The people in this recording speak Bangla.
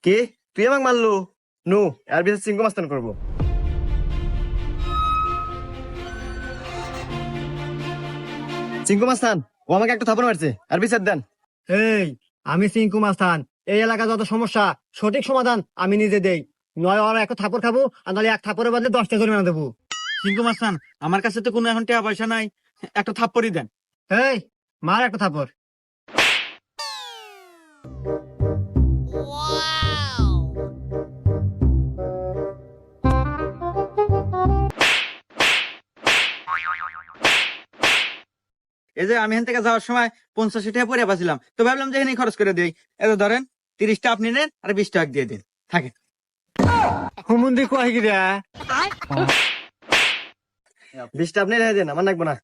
কে তুই আমাকে মারলো? নো, এর বিচার চিঙ্কু মাস্তান করবো। চিঙ্কু মাস্তান, ও আমাকে একটা থাপড় মারছে, আর বিচার দেন। এই, আমি সিংকু মাস্তান। এই এলাকা যত সমস্যা সঠিক সমাধান আমি নিজে দেই। নয় ওরা এক থাপড় খাবো, আর নাহলে এক থাপড়ের বদলে 10টা জরিমানা দেবো। সিংকু মাস্তান, আমার কাছে তো কোনো এখন টাকা পয়সা নাই, একটা থাপ্পড়ই দেন। এই, মার একটা থাপড়। এই যে আমি এখান থেকে যাওয়ার সময় 85 টাকা পরে পাচ্ছিলাম, তো ভাবলাম যে এখানেই খরচ করে দিই। এত ধরেন 30টা আপনি নেন আর 20 টাকা দিয়ে দিন, থাকে। হুমুন্দি কয় গিরা? 20টা আপনি রেখে দেন, আমার লাগবে না।